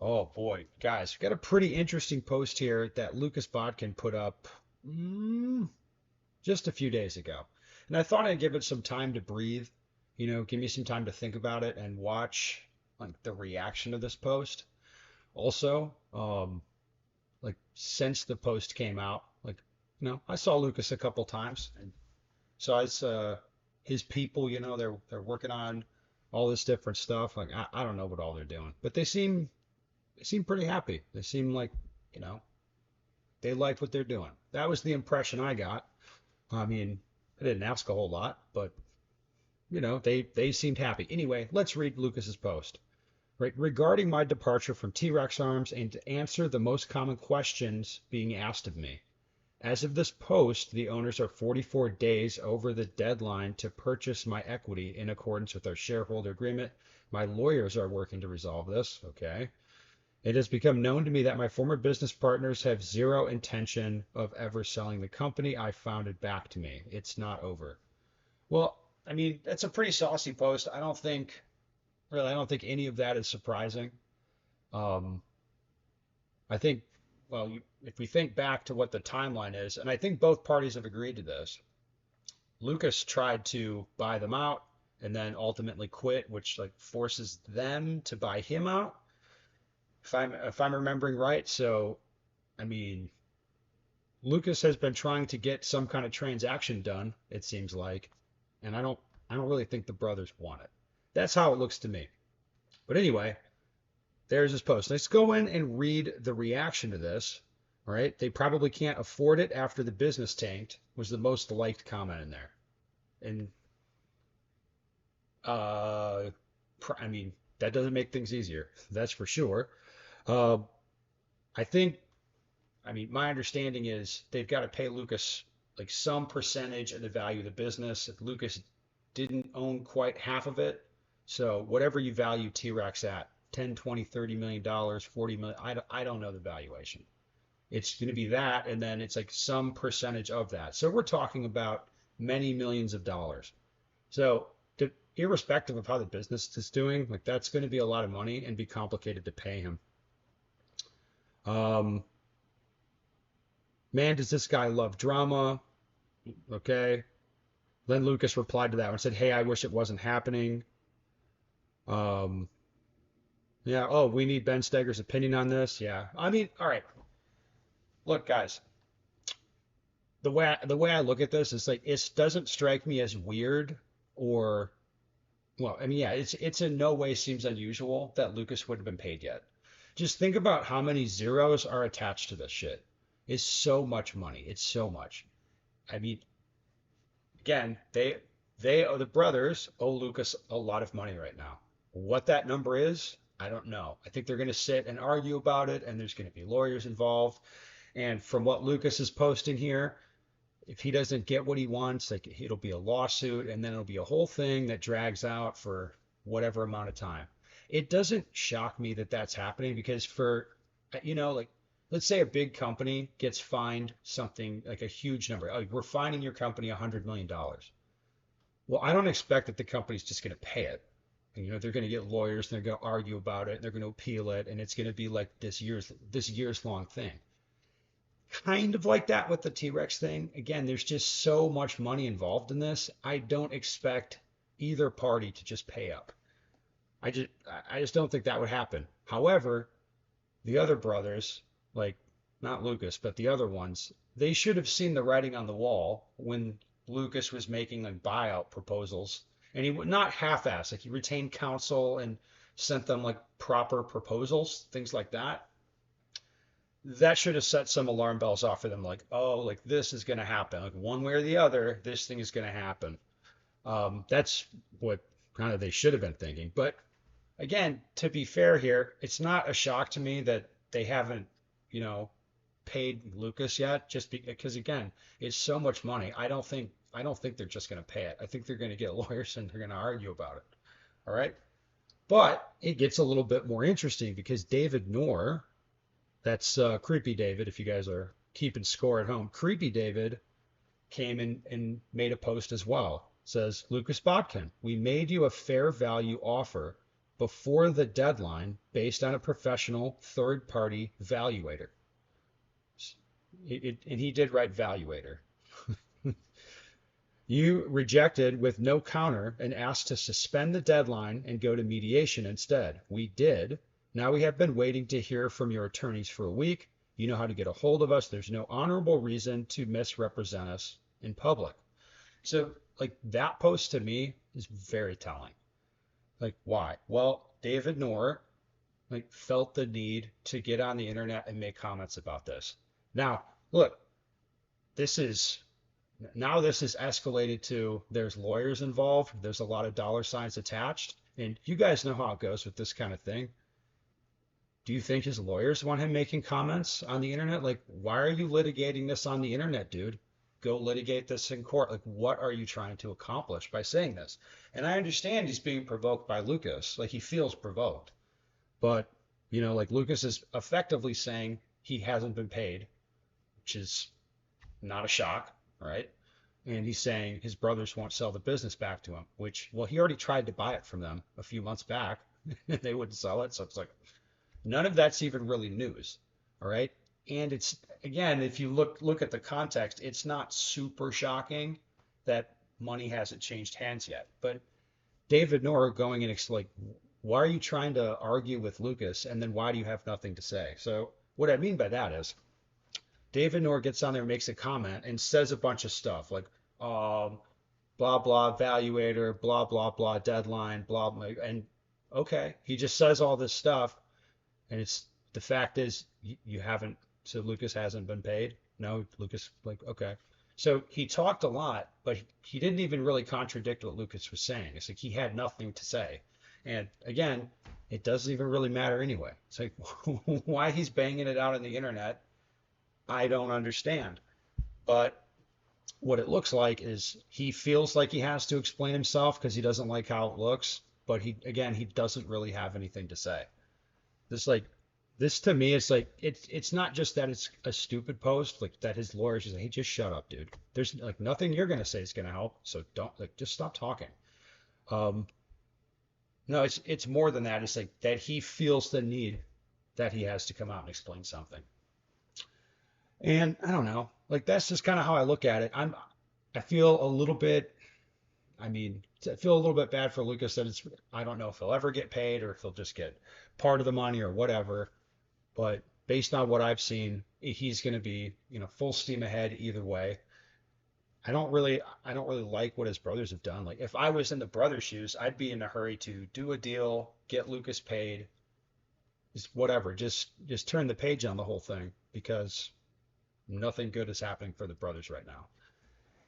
Oh boy, guys, we got a pretty interesting post here that Lucas Bodkin put up mm, just a few days ago. And I thought I'd give it some time to breathe, give me some time to think about it and watch like the reaction of this post. Also, like since the post came out, like, I saw Lucas a couple times and so I saw his people, they're working on all this different stuff. Like I don't know what all they're doing, but they seem pretty happy. They seem like, you know, they like what they're doing. That was the impression I got. I mean, I didn't ask a whole lot, but they seemed happy. Anyway, let's read Lucas's post. Right, regarding my departure from T-Rex Arms and to answer the most common questions being asked of me. As of this post, the owners are 44 days over the deadline to purchase my equity in accordance with our shareholder agreement. My lawyers are working to resolve this. Okay. It has become known to me that my former business partners have zero intention of ever selling the company I founded back to me. It's not over. Well, I mean, that's a pretty saucy post. I don't think any of that is surprising. Um, I think, well, if we think back to what the timeline is, and I think both parties have agreed to this, Lucas tried to buy them out and then ultimately quit, which like forces them to buy him out, if I'm remembering right. So, I mean, Lucas has been trying to get some kind of transaction done, it seems like, and I don't really think the brothers want it. That's how it looks to me. But anyway, there's his post. Let's go in and read the reaction to this. All right. They probably can't afford it after the business tanked was the most liked comment in there. And uh I mean, that doesn't make things easier. That's for sure. Uh, I think I mean, my understanding is they've got to pay Lucas like some percentage of the value of the business. If Lucas didn't own quite half of it, so whatever you value T-Rex at, 10, 20, 30 million dollars, 40 million, I don't know the valuation. It's going to be that, and then it's like some percentage of that. So we're talking about many millions of dollars. So irrespective of how the business is doing, like that's going to be a lot of money and be complicated to pay him. Um, Man, does this guy love drama? Okay. Then Lucas replied to that and said, "Hey, I wish it wasn't happening." Um, yeah. Oh, we need Ben Steger's opinion on this. Yeah. I mean, all right. Look, guys, the way I look at this is like it doesn't strike me as weird or well, I mean, yeah, it's in no way seems unusual that Lucas would have been paid yet. Just think about how many zeros are attached to this shit. It's so much money. It's so much. I mean, again, the brothers owe Lucas a lot of money right now. What that number is, I don't know. I think they're going to sit and argue about it, and there's going to be lawyers involved. And from what Lucas is posting here, if he doesn't get what he wants, like it'll be a lawsuit, and then it'll be a whole thing that drags out for whatever amount of time. It doesn't shock me that that's happening because like let's say a big company gets fined something like a huge number. Oh, we're fining your company $100 million. Well, I don't expect that the company's just going to pay it. And, they're going to get lawyers, and they're going to argue about it, and they're going to appeal it, and it's going to be like this year's long thing. Kind of like that with the T-Rex thing. Again, there's just so much money involved in this. I don't expect either party to just pay up. I just don't think that would happen. However, the other brothers, like not Lucas, but the other ones, they should have seen the writing on the wall when Lucas was making like buyout proposals, and he would not half-ass, like he retained counsel and sent them like proper proposals, things like that. That should have set some alarm bells off for them, like, oh, like this is going to happen, like one way or the other, this thing is going to happen. That's what kind of they should have been thinking. But again, to be fair here, it's not a shock to me that they haven't, you know, paid Lucas yet, just because again, it's so much money. I don't think they're just going to pay it. I think they're going to get lawyers and they're going to argue about it. All right. But it gets a little bit more interesting because David Noor, that's Creepy David, if you guys are keeping score at home, Creepy David came in and made a post as well. It says, Lucas Botkin, we made you a fair value offer, before the deadline based on a professional third-party valuator. And he did write valuator. You rejected with no counter and asked to suspend the deadline and go to mediation instead. We did. Now we have been waiting to hear from your attorneys for a week. You know how to get a hold of us. There's no honorable reason to misrepresent us in public. So, like, that post to me is very telling. Like, why? Well, David Noor like felt the need to get on the internet and make comments about this. Now, look, this is this is escalated to there's lawyers involved, there's a lot of dollar signs attached, and you guys know how it goes with this kind of thing. Do you think his lawyers want him making comments on the internet? Like, why are you litigating this on the internet, dude? Go litigate this in court. Like, what are you trying to accomplish by saying this? And I understand he's being provoked by Lucas. Like, he feels provoked. But, like Lucas is effectively saying he hasn't been paid, which is not a shock, right? And he's saying his brothers won't sell the business back to him, which, well, he already tried to buy it from them a few months back and they wouldn't sell it. So it's like, none of that's even really news. All right. And it's, again, if you look at the context, it's not super shocking that money hasn't changed hands yet. But David Noor going and like, why are you trying to argue with Lucas? And then why do you have nothing to say? So what I mean by that is David Noor gets on there, makes a comment, and says a bunch of stuff like, blah, blah, evaluator, blah, blah, blah, deadline, blah, blah. And okay, he just says all this stuff. And it's the fact is you haven't, so Lucas hasn't been paid. No, Lucas, like, okay. So he talked a lot, but he didn't even really contradict what Lucas was saying. It's like he had nothing to say. And again, it doesn't even really matter anyway. It's like why he's banging it out on the internet, I don't understand. But what it looks like is he feels like he has to explain himself because he doesn't like how it looks. But he doesn't really have anything to say. This to me, it's like it's not just that it's a stupid post, like that his lawyers just say, hey, just shut up, dude. There's like nothing you're gonna say is gonna help, so don't like just stop talking. Um, no, it's more than that. It's like that he feels the need that he has to come out and explain something. And I don't know, like that's just kind of how I look at it. I feel a little bit. I mean, I feel a little bit bad for Lucas that I don't know if he'll ever get paid or if he'll just get part of the money or whatever. But based on what I've seen, he's going to be, full steam ahead either way. I don't really like what his brothers have done. Like if I was in the brothers' shoes, I'd be in a hurry to do a deal, get Lucas paid, just whatever, just turn the page on the whole thing because nothing good is happening for the brothers right now.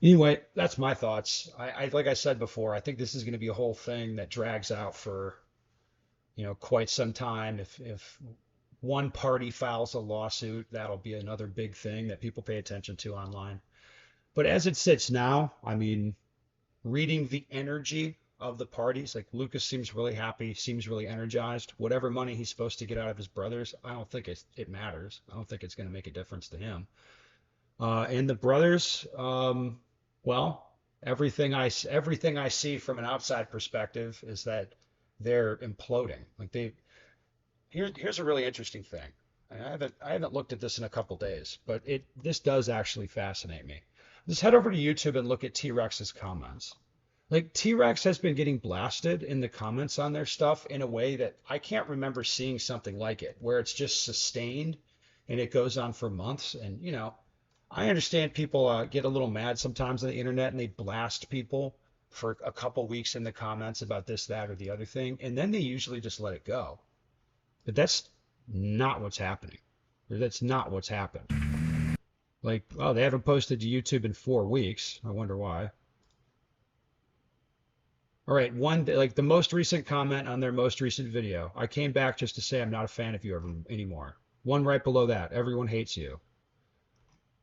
Anyway, that's my thoughts. I like I said before, I think this is going to be a whole thing that drags out for, quite some time. If one party files a lawsuit, that'll be another big thing that people pay attention to online. But as it sits now, I mean, reading the energy of the parties, like Lucas seems really happy, seems really energized. Whatever money he's supposed to get out of his brothers, I don't think it matters. I don't think it's going to make a difference to him. And the brothers, well, everything I see from an outside perspective is that they're imploding. Like here's a really interesting thing. I haven't looked at this in a couple days, but this does actually fascinate me. Just head over to YouTube and look at T-Rex's comments. Like T-Rex has been getting blasted in the comments on their stuff in a way that I can't remember seeing something like it, where it's just sustained and it goes on for months. And I understand people get a little mad sometimes on the internet and they blast people for a couple weeks in the comments about this, that, or the other thing, and then they usually just let it go. But that's not what's happening. That's not what's happened. Like, oh, they haven't posted to YouTube in 4 weeks. I wonder why. All right, like the most recent comment on their most recent video. I came back just to say I'm not a fan of you anymore. One right below that. Everyone hates you.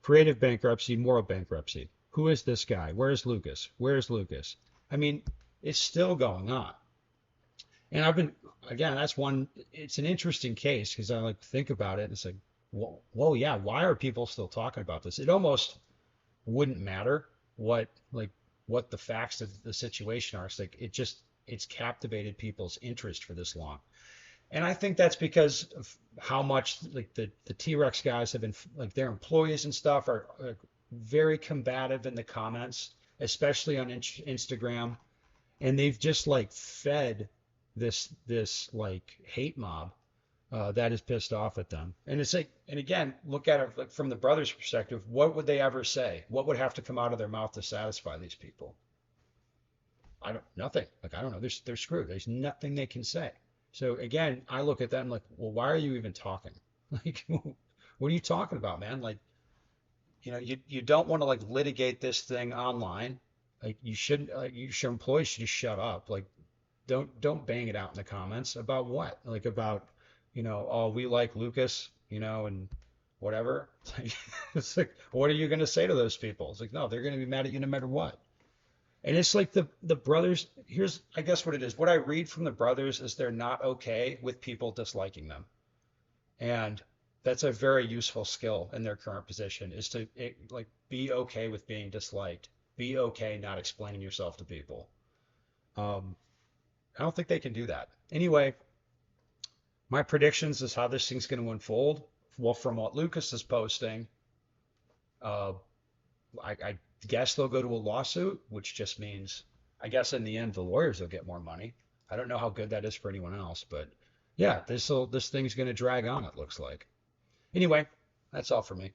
Creative bankruptcy, moral bankruptcy. Who is this guy? Where's Lucas? Where's Lucas? I mean, it's still going on. And again, it's an interesting case because I like think about it and it's like, whoa, yeah, why are people still talking about this? It almost wouldn't matter what the facts of the situation are. It's like, it's captivated people's interest for this long. And I think that's because of how much like the T-Rex guys have been like their employees and stuff are very combative in the comments, especially on Instagram, and they've just like fed this like hate mob that is pissed off at them. And it's like, and again, look at it like from the brothers' perspective. What would they ever say? What would have to come out of their mouth to satisfy these people? I don't, nothing. Like, I don't know. They're screwed. There's nothing they can say. So again, I look at them like, well, why are you even talking? Like, what are you talking about, man? Like, you don't want to like litigate this thing online. Like, you shouldn't. Like, your employees should just shut up. Like, don't bang it out in the comments about what? Like about, oh, we like Lucas, and whatever. It's like, what are you going to say to those people? It's like, no, they're going to be mad at you no matter what. And it's like the brothers, here's I guess what it is. What I read from the brothers is they're not okay with people disliking them. And that's a very useful skill in their current position is to like be okay with being disliked. Be okay not explaining yourself to people. Um, I don't think they can do that. Anyway, my predictions is how this thing's going to unfold. Well, from what Lucas is posting, uh, I guess they'll go to a lawsuit, which just means, I guess in the end, the lawyers will get more money. I don't know how good that is for anyone else, but yeah, this thing's going to drag on, it looks like. Anyway, that's all for me.